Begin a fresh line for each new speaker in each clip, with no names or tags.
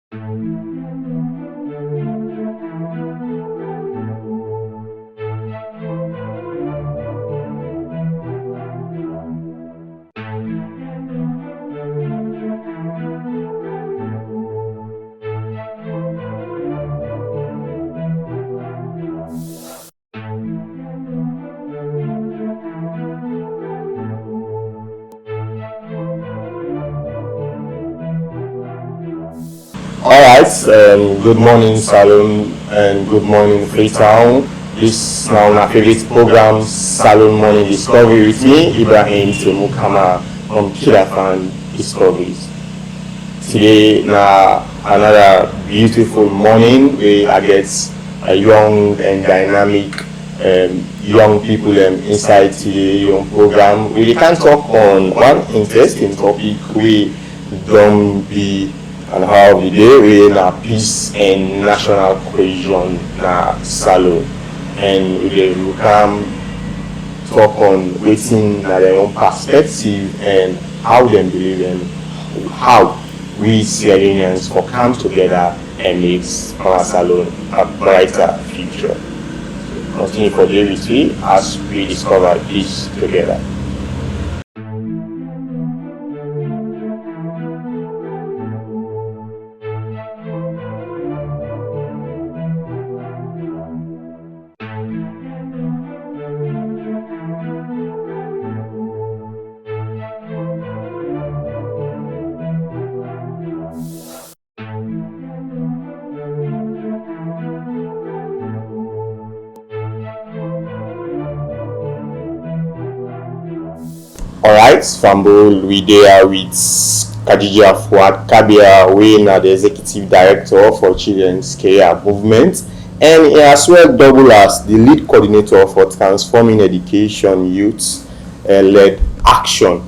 Alright, good morning Salone and good morning Freetown. This is now my favorite program, Salone Morning Discovery with me, Ibrahim Temukama from KID-AFAN Discoveries. Today, now another beautiful morning where I get a young and dynamic young people inside the young program. We can talk on one interesting topic we don't be and how the day we na peace and national cohesion na Salone, and we come talk on waiting na their own perspective and how them believe and how we Sierra Leoneans for come together and make our Salone a brighter future. Continue for day with me as we discover this together. Alright, Fambul, we there with Khadija Fuad Kabia, we now the Executive Director for Children's Care Movement, and he as well double as the lead coordinator for Transforming Education Youth led action,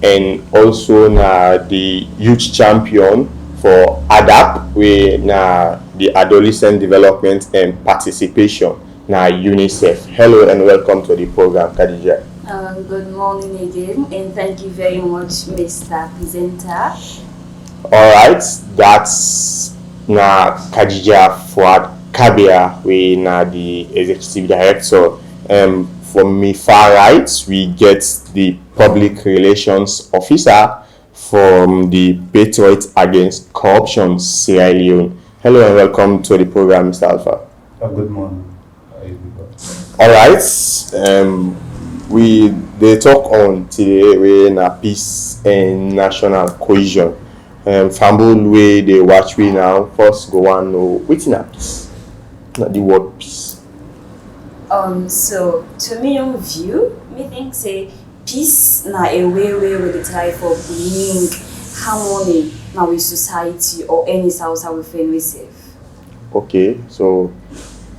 and also now the youth champion for ADAP, we now the Adolescent Development and Participation, now UNICEF. Hello and welcome to the program, Khadija.
Good morning again, and thank you very much, Mr. Presenter.
Alright, that's na Khadija Fuad Kabia, we na the executive director. From me far right, we get the public relations officer from the Patriot Against Corruption Sierra Leone. Hello and welcome to the program, Mr. Alpha.
Good morning.
Alright, they talk on today we na peace and national cohesion. Fambul way they watch we now first go on know what's na peace, not the word peace.
So to me own view, me think say peace na a way we dey try for bring harmony na with society or any house we find we safe.
Okay, so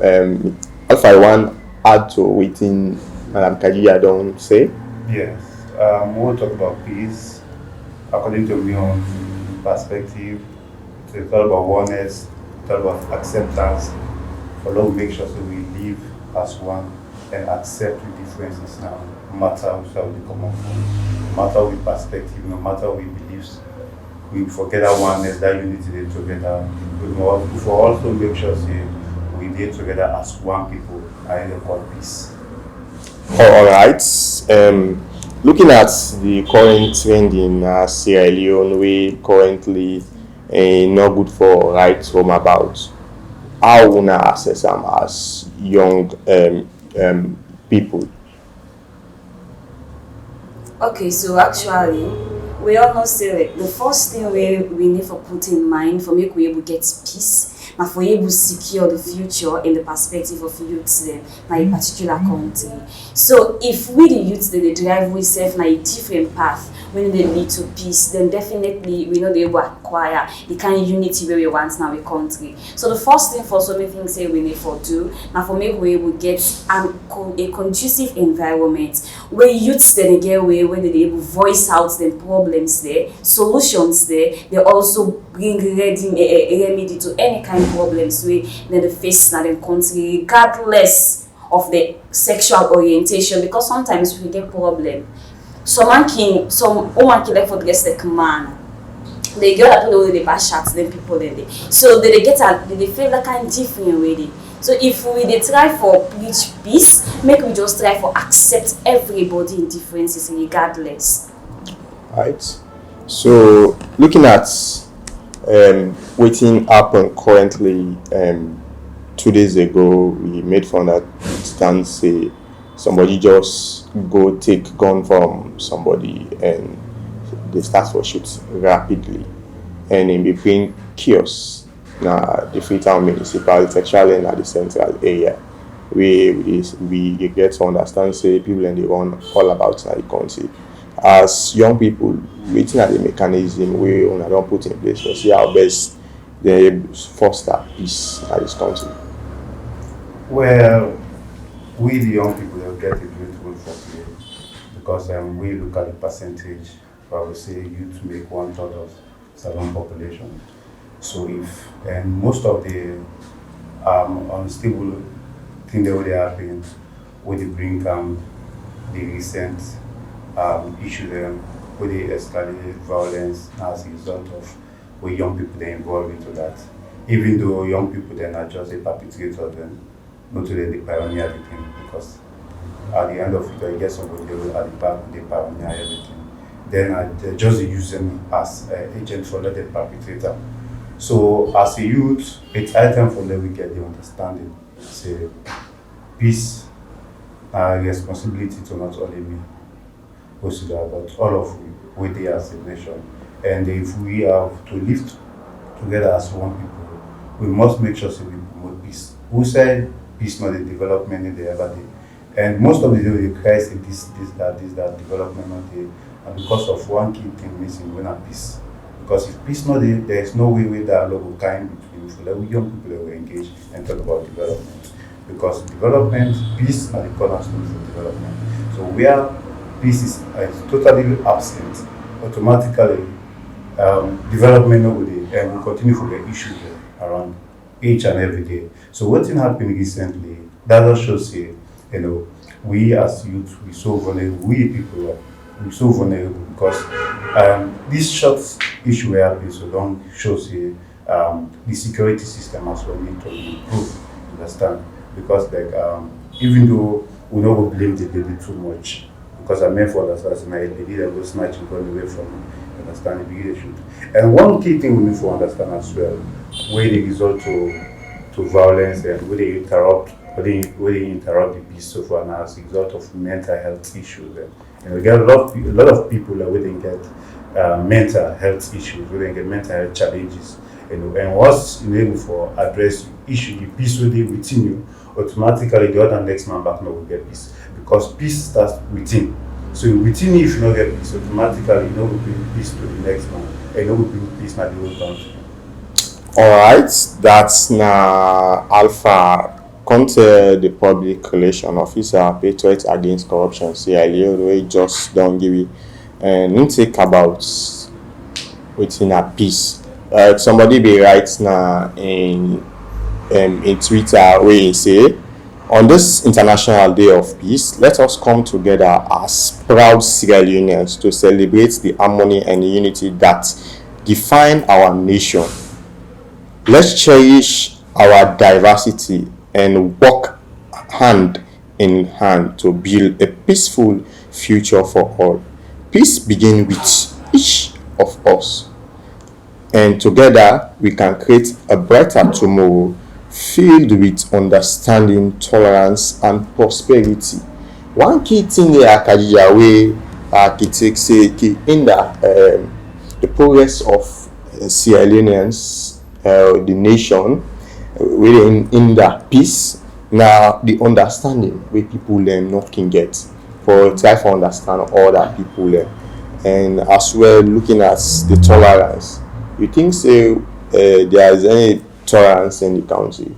if I want add to waiting Madam Khadija don't say?
Yes, we'll talk about peace. According to my own perspective, it's all about oneness, it's all about acceptance. For long, make sure that we live as one and accept the differences now, no matter where we come from, no matter what perspective, no matter what beliefs. We forget that oneness, that unity they together. We also make sure that we live together as one people, and they call peace.
Alright, looking at the current trend in Sierra Leone, we currently not good for rights from about how we assess them as young people.
Okay, so actually, we all know say the first thing we need for put in mind for make we able get peace. Now for able secure the future in the perspective of youths then na a particular country. So if we the youths they drive we self na a different path when they lead to peace, then definitely we know they will acquire the kind of unity where we want now a country. So the first thing for so many things say we need for do now for make we will get a conducive environment where youths then get way when they able voice out the problems there, solutions there, they also bring remedy to any kind of problems we then face in the country regardless of the sexual orientation, because sometimes we get problem. Some woman can like for dress like man, the girl that don't know the bad shots, then people then they. So they get they feel that kind of different way. So if we they try for preach peace, make we just try for accept everybody in differences regardless.
Right. So looking at waiting happen currently, 2 days ago we made fun that stand say somebody just go take gun from somebody and they start for shoot rapidly, and in between chaos na the Freetown municipality actually at the central area we get to understand say people and they run all about na the country. As young people waiting at the mechanism we don't put in place to see how best they foster peace at this country.
Well, we the young people will get a great role for play because we look at the percentage. I would say youth make 1/3 of Salone population. So if and most of the unstable thing that will happen with the bring the recent issue them with the escalated violence as a result of where young people they involved into that. Even though young people they're not just a perpetrator then not to the pioneer the thing because at the end of it I guess somebody will at the back they pioneer everything. Then they just use them as agents for the perpetrator. So as a youth, it's high time for them we get the understanding. Say peace responsibility to not only me, but all of we there as a nation. And if we have to live together as one people, we must make sure we promote peace. Who said peace not the development in the ever day? And most of the day we cry say this, that development not the and because of one key thing missing, we not peace. Because if peace not there is no way we dialogue will kind between for young people that will engage and talk about development. Because development, peace are the cornerstone for development. So where peace is totally absent, automatically development nobody and we continue for the issues around each and every day. So what's happened recently, that also shows here, we as youth we so vulnerable, we people we're so vulnerable because this short issue we have been so long shows here the security system as well need to improve, understand? Because even though we don't blame the baby too much, because I meant for assassinate my lady that was snatching gun away from me, understand the leadership. And one key thing we need to understand as well, where they result to violence and where they interrupt the peace so far now as a result of mental health issues. And we get a lot of people that we didn't get mental health issues, we didn't get mental health challenges. And once you're able to address issue, the peace within you, automatically the other next man back now will get peace. Because peace starts within. So within you, if you don't get peace, automatically you know will bring peace to the next man. And you know will bring peace now the whole country.
Alright, that's na Alpha Conte, the public relation officer, Patriot Against Corruption, Sierra Leone, we just don't give you an intake about within a peace. Somebody be right now in Twitter where he say, on this International Day of Peace, let us come together as proud Sierra Leoneans to celebrate the harmony and unity that define our nation. Let's cherish our diversity and work hand in hand to build a peaceful future for all. Peace begins with each of us, and together we can create a brighter tomorrow filled with understanding, tolerance, and prosperity. One key thing here, Kadija, we architects say in the progress of Sierra Leoneans, the nation, within in that peace, now the understanding where people not can get for try to understand all that people learn, and as well looking at the tolerance. You think there is any tolerance in the country?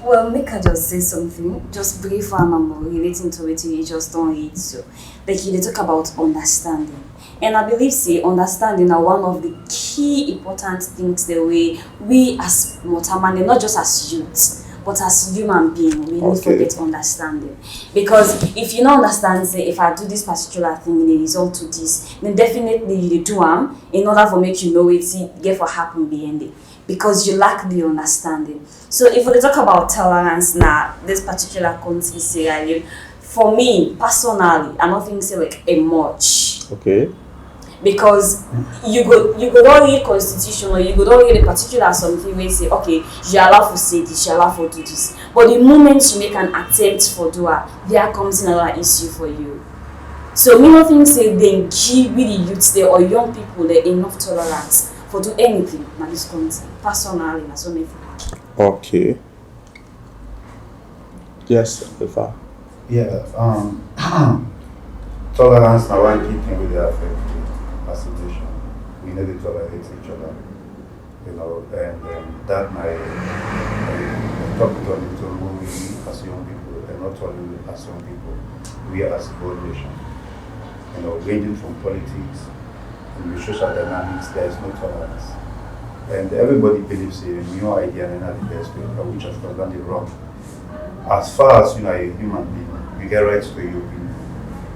Well, make I just say something, just brief and relating to it you just don't read. So, like they talk about understanding. And I believe understanding are one of the key important things the way we as Motamane, not just as youths, but as human being, we need to
Okay.
get understanding. Because if you don't understand, say, if I do this particular thing, the result to this, then definitely you do in order for make you know it, get what happen behind it. Because you lack the understanding. So if we talk about tolerance now, this particular country, Sierra Leone, for me personally, I don't think say like a much.
Okay.
Because you go don't read constitution or you go don't read a particular something where you say, okay, you allow for say this, you allow for do this. But the moment you make an attempt for do it, there comes another issue for you. So me not think say they give really youths there or young people there enough tolerance for do anything in this country. Personally, that's what I feel.
Okay. Yes, Alpha.
Yeah, tolerance now one key thing with the affect the situation. We need to tolerate each other, you know, and that might topic on it on we as young people, and not only as young people, we as a whole nation. You know, ranging from politics and the social dynamics, there is no tolerance. And everybody believes in your idea and not the best way, which of course is wrong. As far as you know, a human being, you get right to your opinion.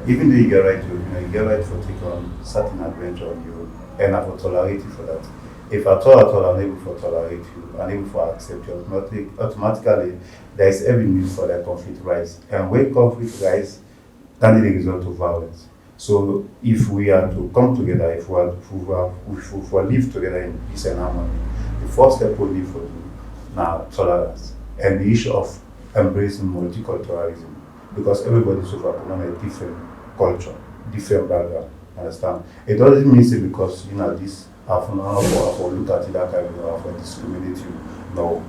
Even though you get right to your opinion, you get right to take on certain adventure on you and I will tolerate you for that. If at all I'm able to tolerate you, unable to accept you, automatically there is every need for that conflict rise. And when conflict rise, that is the result of violence. So if we are to come together, if we live together in peace and harmony, the first step will be for now tolerance and the issue of embracing multiculturalism, because everybody suffers from a different culture, different background. Understand? It doesn't mean say because you know this have look at it that kind of have discriminate you. No,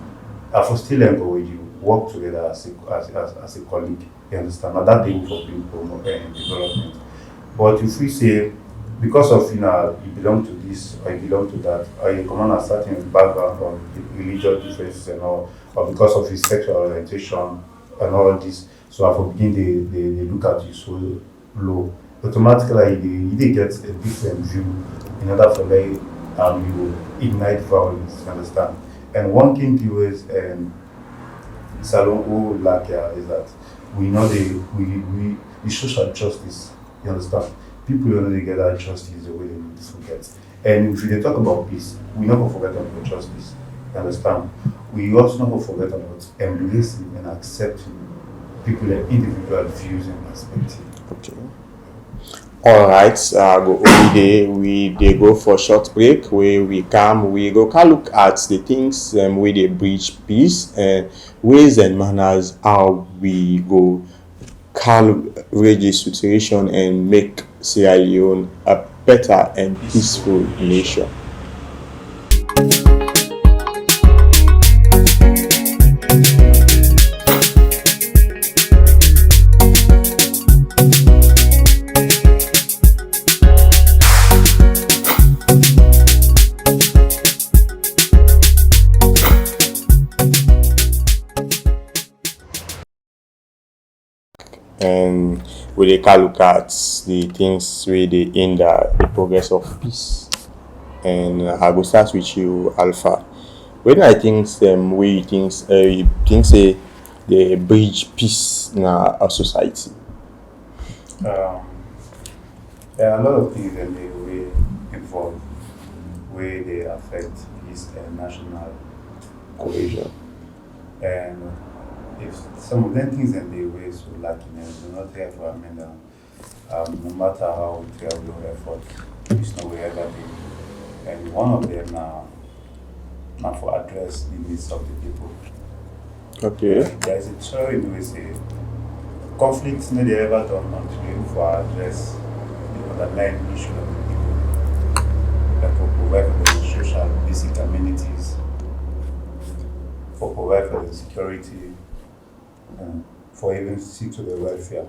I for still encourage you work together as a colleague. You understand? Now that thing for people and development. But if we say because of you belong to this or you belong to that, or you come on a certain background or religious differences and all, or because of his sexual orientation and all this, so I for begin they look at you so low. Automatically they get a different view in order for them you ignite violence, you understand? And one thing to is Salone who lack here is that we know the social justice, you understand? People who know they get that justice the way they need to get. And if they talk about peace, we never forget about justice. You understand? We also never forget about embracing and accepting people and individual views and perspectives.
Okay. All right. We they go for short break. Where we come, we go can look at the things where they breach peace and ways and manners how we go can reach the situation and make Sierra Leone a better and peaceful nation. And we can look at the things where they hinder the progress of peace. And I will start with you, Alpha. When I think we think say they bridge peace in our society.
There are a lot of things that they will involve where they affect peace and national cohesion. And if some of them things in the ways we lacking and do not have to amend them, no matter how we try your effort, it's not where ever be. And one of them now for address the needs of the people.
Okay.
There is a theory in which say conflicts may they ever done until for address the underlying issue of the people. Like for provide for the social basic amenities, for provide for the security, for even see to the welfare.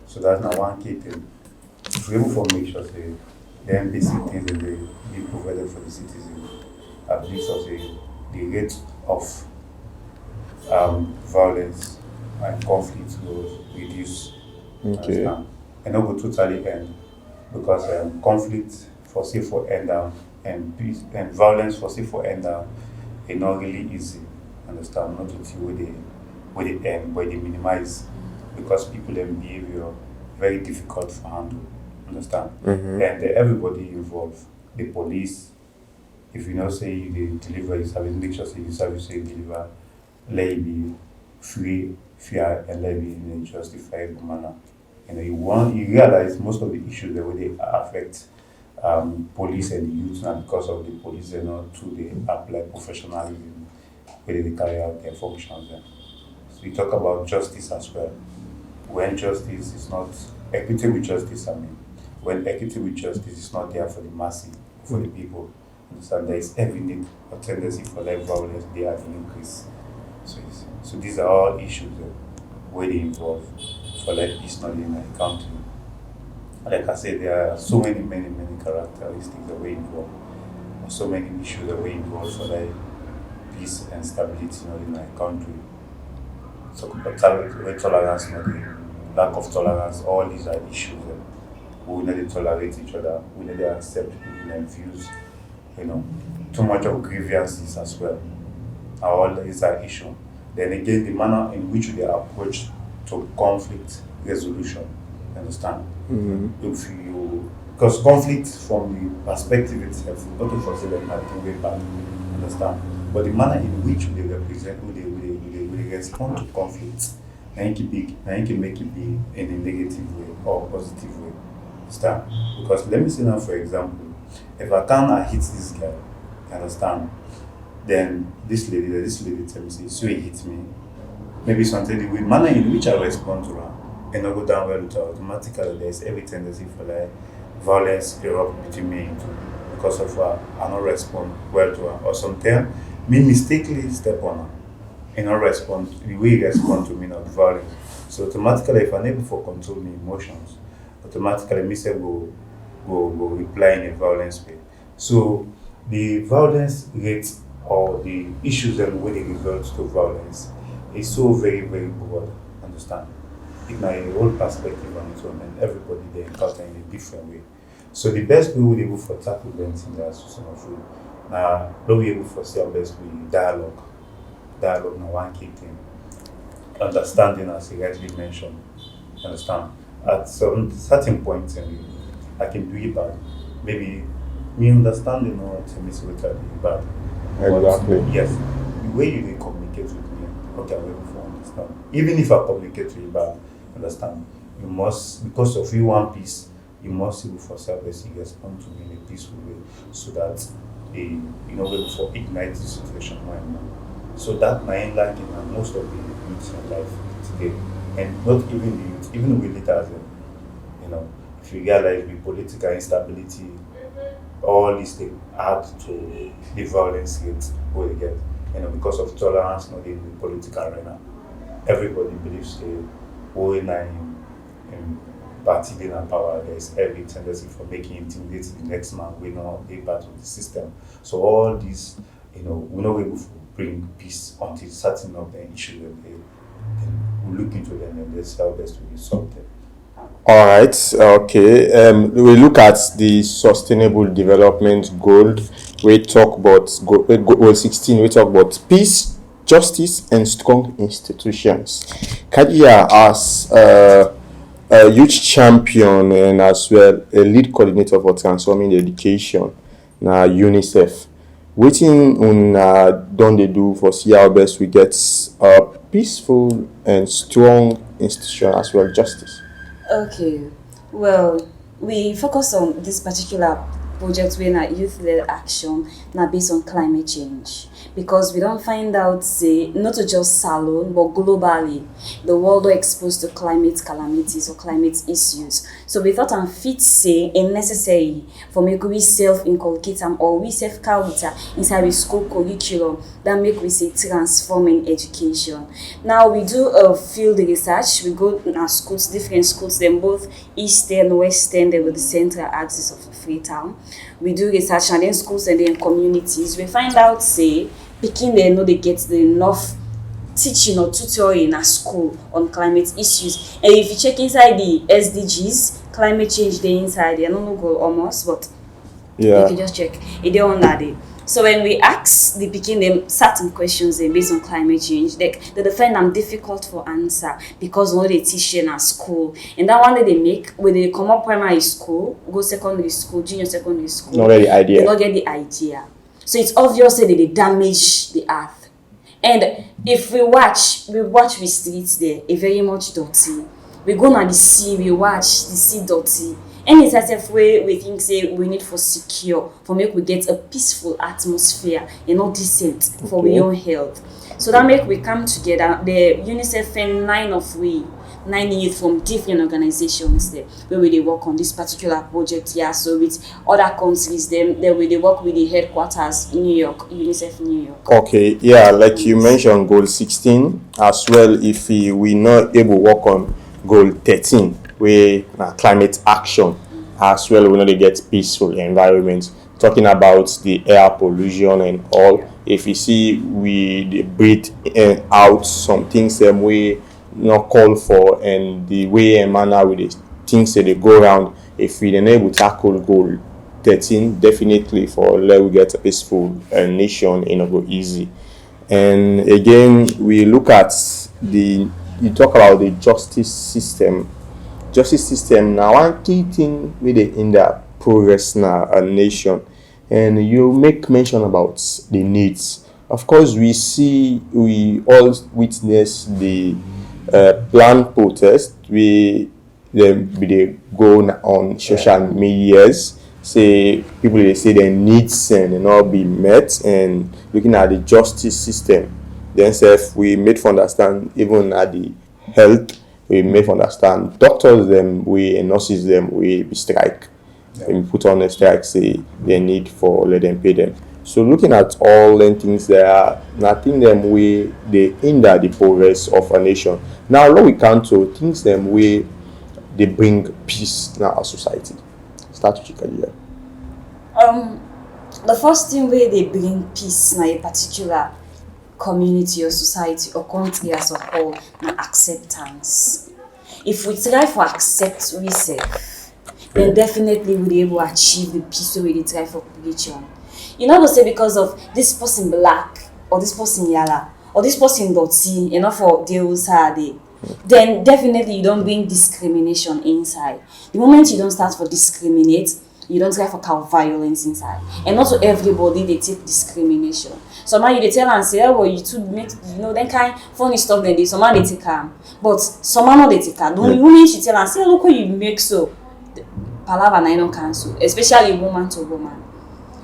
So that's now one key thing. If we able to make sure say them basic things that they be provided for the citizen, at least of the rate of violence and conflict will reduce.
Okay.
And not go totally end because conflict for end down and peace and violence for end down is not really easy. Understand? Not to see where they end, where they minimize, because people and behavior very difficult to handle. Understand?
Mm-hmm.
And everybody involved, the police, if you know say you deliver your service, make sure say the service you deliver, let it be free, fair, and let it be in a justifiable manner. You realize most of the issues that they affect police and the youth now because of the police they not to they apply professionalism where they carry out their functions. So we talk about justice as well. When justice is not equity with justice, I mean, when equity with justice is not there for the masses, for the people, understand there is every need or tendency for like violence, they are the increase. So these are all issues where they involve for like peace not in a country. Like I said, there are so many characteristics that we involve, so many issues that we involve for like peace and stability not in a country. So tolerance, lack of tolerance, all these are issues that we need to tolerate each other, we need to accept people and views, too much of grievances as well. All these are issues. Then again, the manner in which they approach to conflict resolution, understand?
Mm-hmm.
Because conflict from the perspective itself, not to foresee them acting way back, understand? But the manner in which they represent, they respond to conflict, and it can make it be in a negative way or positive way, understand? Because let me say now, for example, if I can't hit this guy, understand? Then this lady tell me, say, so he hit me. Maybe something the way manner in which I respond to her and I go down well with her, automatically there's every tendency for like violence erupt between me and her because of her. I not respond well to her. Or sometimes me mistakenly step on her and not respond the way he respond to me, not violence. So automatically if I'm able to control my emotions, automatically me say go reply in a violence way. So the violence rate or the issues that when they result to violence is so very, very broad, understand? It my whole perspective on its own and everybody they encounter in a different way. So the best way we able for tackle them in that system of food. Now don't we able for say our best with dialogue. Dialogue now one key thing. Understanding as you rightly mentioned. Understand? At some certain point I can do it bad. Maybe me understanding or tell me so bad.
Exactly.
Yes. The way you communicate with me, okay, I'm able to understand. Even if I communicate with you bad, understand. You must, because of you one piece, you must able for service you respond to me in a peaceful way so that able for ignite the situation more and more. So that my lacking in most of the youths in life today. And not even the youth, even with leaders, if you realize with political instability, all these things add to the violence rate we get. Because of tolerance not in the political arena. Everybody believes we're in party being in power, there's every tendency for making intimidate the next man. We know they part of the system. So all these, we're not able to bring peace until certain of the issues that we look into them and let's how best to resolve them.
All right. Okay. We look at the sustainable development goal. We talk about goal 16. We talk about peace, justice, and strong institutions. Kadia, as a youth champion and as well a lead coordinator for transforming education, na UNICEF. Wetin una don dey do for see how best we get a peaceful and strong institution as well justice.
Okay, well, we focus on this particular project when our youth-led action now based on climate change because we don't find out say not to just Salone but globally the world are exposed to climate calamities or climate issues. So we thought and fit say a necessary for make we self-inculcate them or we self-culture inside the school curriculum that make we say transforming education. Now we do a field research. We go to our schools, different schools, then both eastern, western, they with the central axis of Freetown. We do research and then schools and then communities. We find out say picking they know they get the enough teaching or tutoring in a school on climate issues. And if you check inside the SDGs, climate change they inside. I don't know go almost, but
Yeah.
you can just check. It they on that day. So when we ask the pikin them certain questions based on climate change, they find them difficult for answer because no they teach in at school. And that one that they make when they come up primary school, go secondary school, junior secondary school,
Not get the idea.
they don't get the idea. So it's obvious that they damage the earth. And if we watch the streets there, a very much dirty. We go on the sea, we watch the sea dirty. Any type of way we think say we need for secure, for make we get a peaceful atmosphere, decent for we own health. So that make we come together. The UNICEF and 9 youth from different organizations there where they work on this particular project here. So with other countries, then they work with the headquarters in New York, UNICEF New York.
Okay, yeah, like you mentioned, goal 16 as well. If we not able to work on goal 13, where climate action as well, we know they get peaceful environment. Talking about the air pollution and all. If you see we breathe out some things them we not call for, and the way and manner with the things that they go around, if we then able to tackle goal 13, definitely for let we get a peaceful nation, go easy. And again, we look at you talk about the justice system now. One key thing with the in the progress now a nation, and you make mention about the needs. Of course, we all witness the planned protest. They go on social medias, say people they say their needs and all be met, and looking at the justice system. Then we made for understand even at the health, we made for understand doctors them, we nurses them, we be strike. Yeah. And we put on a strike, say they need for let them pay them. So looking at all the things there, nothing them way they hinder the progress of a nation. Now what we can to things them way they bring peace in our society. Start with Chikalia.
The first thing where they bring peace in a particular community or society or country as a whole, na acceptance. If we try for accept ourselves, then definitely we'll be able to achieve the peace we they try for creation. You know, say because of this person black or this person yellow or this person dirty, for deals are they. Then definitely you don't bring discrimination inside. The moment you don't start for discriminate, you don't try for call violence inside. And not to everybody they take discrimination. Somebody they tell and say, oh well, you two make then kind funny stuff then they someone they take calm. But someone not they take calm. The woman she tell and say, look what you make so palaver na don't cancel, especially woman to woman.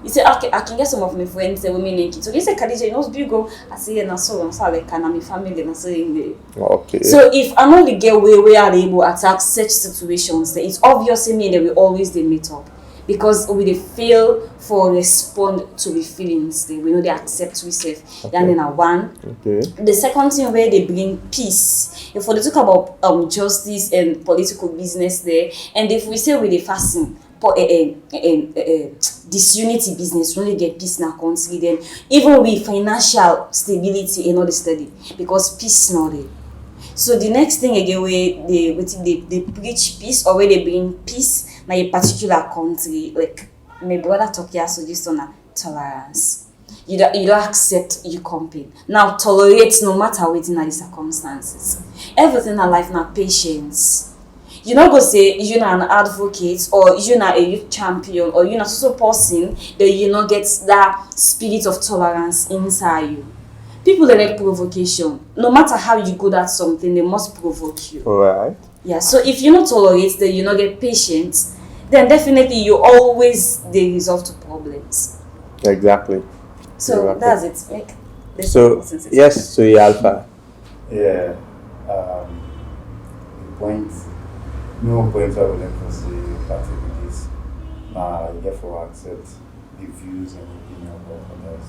You say, okay, I can get some of my friends, the women in kids. So they say, Khadija, you know, you go, I say, and so like, and my family, and so
okay.
So if I'm only get where we are able to attack such situations, then it's obvious in me that we always they meet up. Because we they fail for respond to the feelings, we know they accept ourselves. Okay. Then one. Okay. The second thing where they bring peace. If we talk about justice and political business there, and if we say we the fasting. Disunity business really get peace in our country, then even with financial stability and all the study because peace not there. So the next thing again where they preach peace or where they bring peace in a particular country, like my brother talk here so just on a tolerance. You don't accept your company. Now tolerate no matter what in the circumstances. Everything in life now patience. You not go say you're not an advocate or you're not a youth champion or you're not so person that you not get that spirit of tolerance inside you. People that like provocation. No matter how you good at something, they must provoke you.
Right.
Yeah. So if you not tolerate that you not get patience, then definitely you always they resolve to problems.
Exactly.
So that's it. Like
so yes, so Alpha.
Yeah. The point. No point I would like to say activities. You therefore accept the views and opinion of others,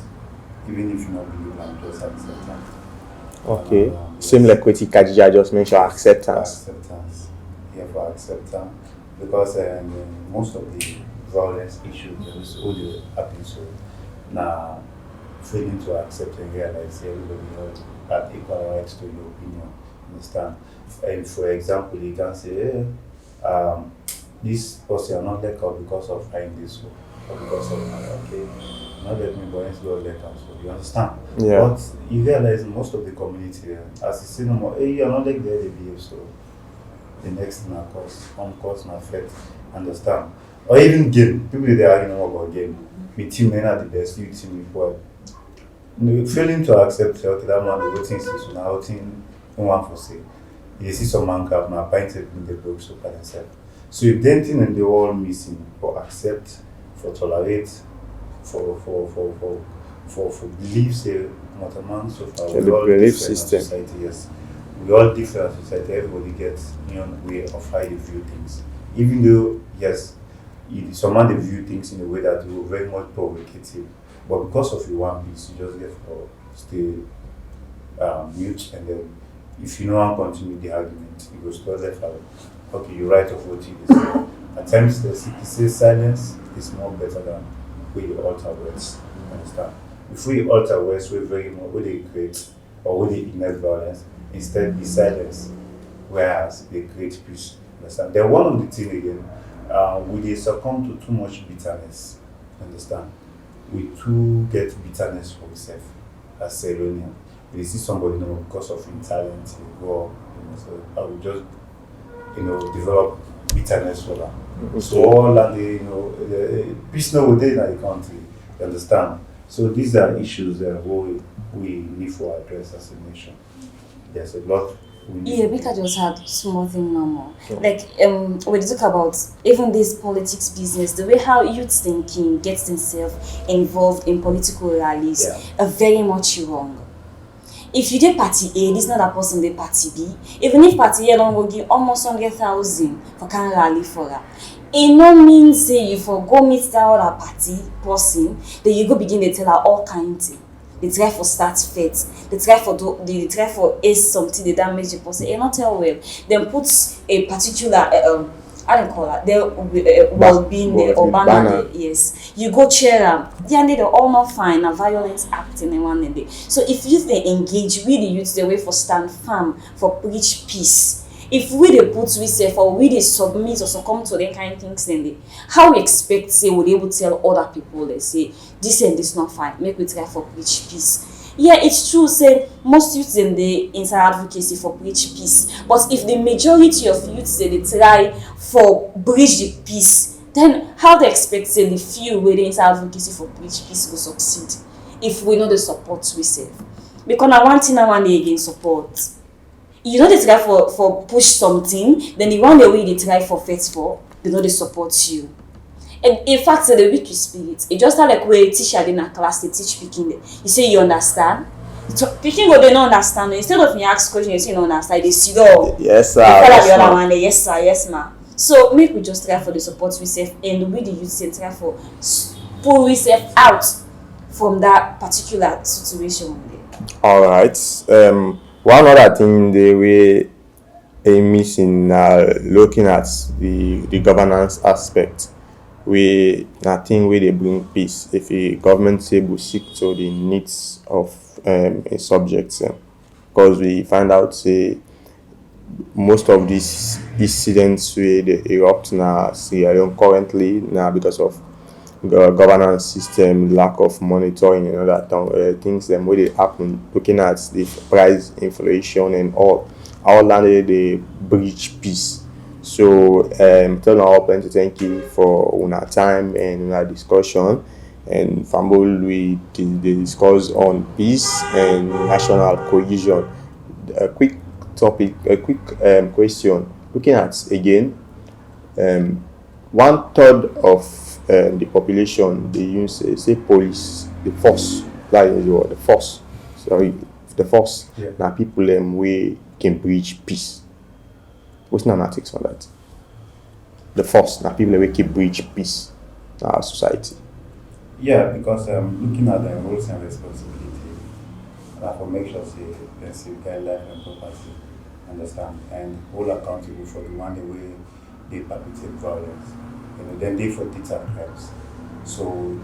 even if you don't believe them, just accept them.
Okay. Same like what Khadija just mentioned, acceptance.
Acceptance. Therefore accept them, because most of the violence issues only happen so now failing to accept and realize everybody has equal rights to your opinion. Understand? And for example, you can say, this person are not let go because of finding this or because of okay. not let me boy go let us. So you understand?
Yeah.
But you realize most of the community, as you see no more, hey, you're not like the behave, so the next thing of course my flirt. Understand? Or even game. People they argue more about game. Me team men are the best, you team before. Failing to accept okay, that man the voting system now voting one for say. You see some man cap now painted in the books so by themselves. So if anything in the world missing for accept, for tolerate, for believe say not among so far we all
belief
different as
system.
society, yes. We all different as society, everybody gets way of how you view things. Even though yes, some man they view things in a way that will very much provocative. But because of your one piece, you just get for stay mute and then if you know how to continue the argument, you go start left out. Okay, you're right of what you say. At times the city says silence is more better than we alter words. Understand? If we alter words, we're very more what they create or what they ignite violence, instead be silence, whereas they create peace. Understand? Then one of the things again, we they succumb to too much bitterness. Understand? We too get bitterness for ourselves as Sierra Leone. We see somebody because of his talent, go, so I will just develop bitterness for that.
Okay.
So all that peace no within the country, you understand? So these are issues that we need to address as a nation. There's a lot we need
Yeah,
to
because
do.
I just had small thing no more.
Yeah.
Like when you talk about even this politics business, the way how youth thinking gets themselves involved in political rallies
Yeah.
are very much wrong. If you did party A, this is not that person dey party B. Even if party A don't go give almost 100,000 for can rally for her, it no mean say you for go meet that other party person, then you go begin to tell her all kind of thing. They try for start fight, they try for ace something, they damage the person. Not tell well. Then put a particular how they call that? The well-being there or banner there. Yes, you go chair them. They all not fine. A violence act in one day. So if youth they engage, we the youth the way for stand firm for preach peace. If we they put we say or we they submit or succumb to them kind of things, then they how we expect say would able to tell other people they say this and this not fine. Make we try for preach peace. Yeah, it's true. Say most youths in the inside advocacy for preach peace, but if the majority of youths say they try for bridge the peace, then how they expect say the few where they inside advocacy for preach peace will succeed if we know the support we say? Because I want thing I want again support. You know they try for push something, then the one the way they try for fight for, they know they support you. And in fact, the weak spirit, it just like where a teacher in a class they teach picking. You say you understand. So picking what they don't understand. Instead of me ask question, you say you don't understand. They see oh,
Yes, sir.
they tell
Yes,
the other
ma'am.
one, yes sir, yes ma. So make we just try for the support we self, and we the youth say try for pull we self out from that particular situation.
All right. One other thing they were missing looking at the governance aspect. We think where they bring peace if a government say will seek to the needs of a subject, because we find out say most of these incidents where they erupt now Sierra Leone currently now because of governance system, lack of monitoring and other things them where they happen, looking at the price inflation and all landed the breach peace. So tell our plenty thank you for una time and una discussion, and Fambol we discuss on peace and national cohesion. A quick topic, a quick question, looking at again, 1/3 of the population they use say police, the force, that is the word, the force, sorry, the force.
Yeah.
Now people we can breach peace. What's nanatics on that? The force, now people we keep breach peace in our society.
Yeah, because looking at the roles and responsibility, and for make sure say let's say life and property, understand, and hold accountable for the one the way they perpetrate violence. Then they for data crimes. So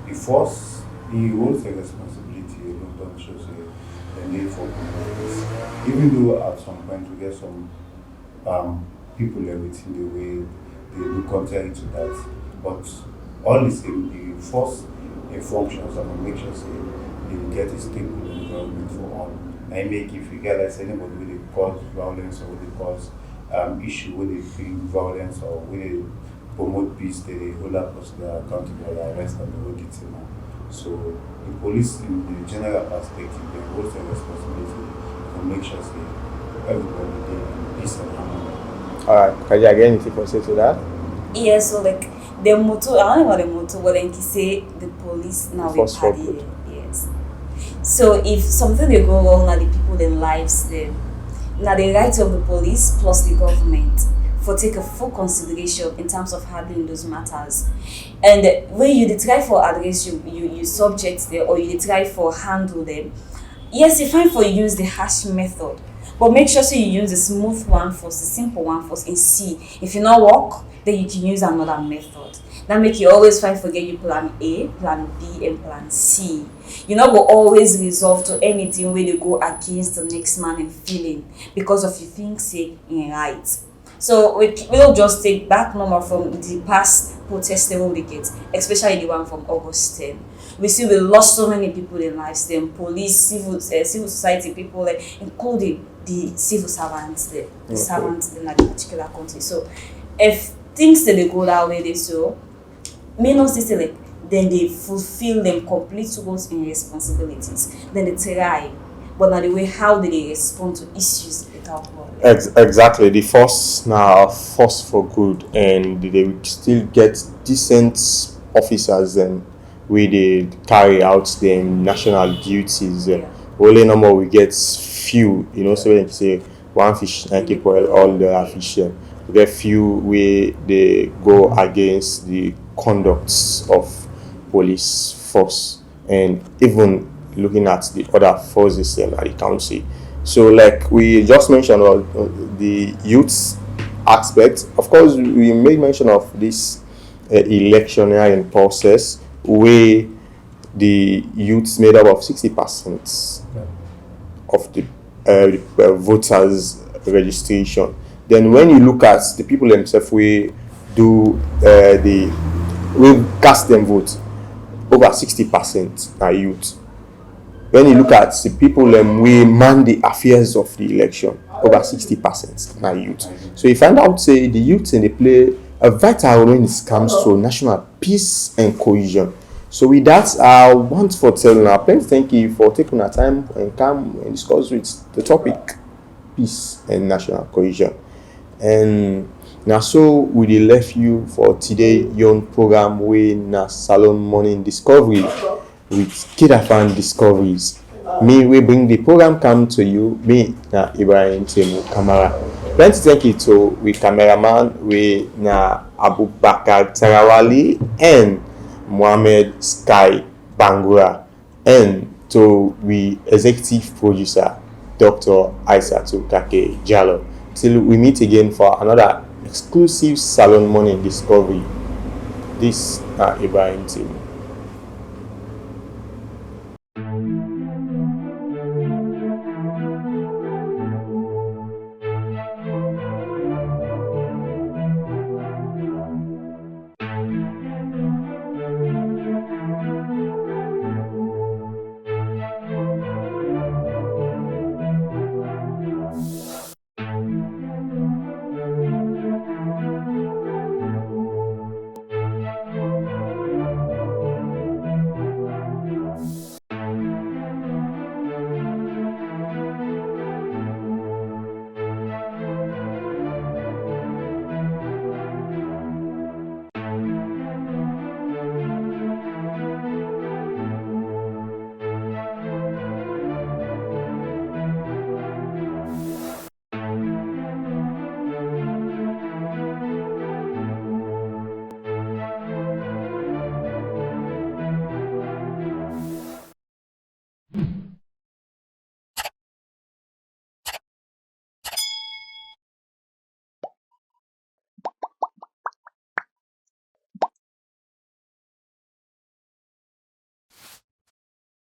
the force, the roles and responsibility don't show say then they for police. Even though at some point we get some people everything the way they do contrary to that, but all the same the force a function, so make sure say you get a stable environment for all. And make if you get like say anybody will cause violence or will cause issue will bring violence or will promote peace, they hold that person accountable, arrest and hold it. So the police in the general perspective they hold the responsibility to make sure say everybody there in peace and harmony.
Alright, can you again anything to say to that?
Yeah, so like the motto, I don't know about the motto, but then he say the police now we party. Yes. So if something they go wrong, now the people in lives then now the right of the police plus the government for take a full consideration in terms of handling those matters. And when you try for address you subject them or you try for handle them, yes, it's fine for use the harsh method, but make sure so you use the smooth one first, the simple one first, and see if you not work, then you can use another method. That make you always try forget your plan A, plan B, and plan C. You not go always resolve to anything where they go against the next man and feeling because of you think say in right. So we'll just take back number from the past protest level we get, especially the one from August 10. We see we lost so many people in lives, them police, civil society people, like including the civil servants, the servants in that particular country. So if things that they go that way, they so may not say like then they fulfill them complete roles and responsibilities. Then they try, but now the way how do they respond to issues without work?
Exactly. The force now force for good, and they still get decent officers and where they carry out their national duties. Only number we get few, so when you say one fish and keep all the fish. We get few where they go against the conducts of police force, and even looking at the other forces at the country. So like we just mentioned the youth aspect, of course we made mention of this electioneering process where the youths made up of 60% of the voters registration. Then when you look at the people themselves, we do we cast them vote, over 60% are youth. When you look at the people we man the affairs of the election, over 60% are youth. So you find out say the youth and they play a vital role when it comes to national peace and cohesion. So with that, I want for telling our friends, thank you for taking our time and come and discuss with the topic peace and national cohesion. And now so we left you for today young program with na Salone Morning Discovery with KID-AFAN Discoveries. Me we bring the program come to you, me na Ibrahim Temu Kamara. Plenty thank you to we cameraman we na Abubakar Tarawali and Mohammed Sky Bangura, and to we executive producer Dr. Aisatu Kake Jallo. Till we meet again for another exclusive Salone Morning Discovery. This is Ibrahim Temu.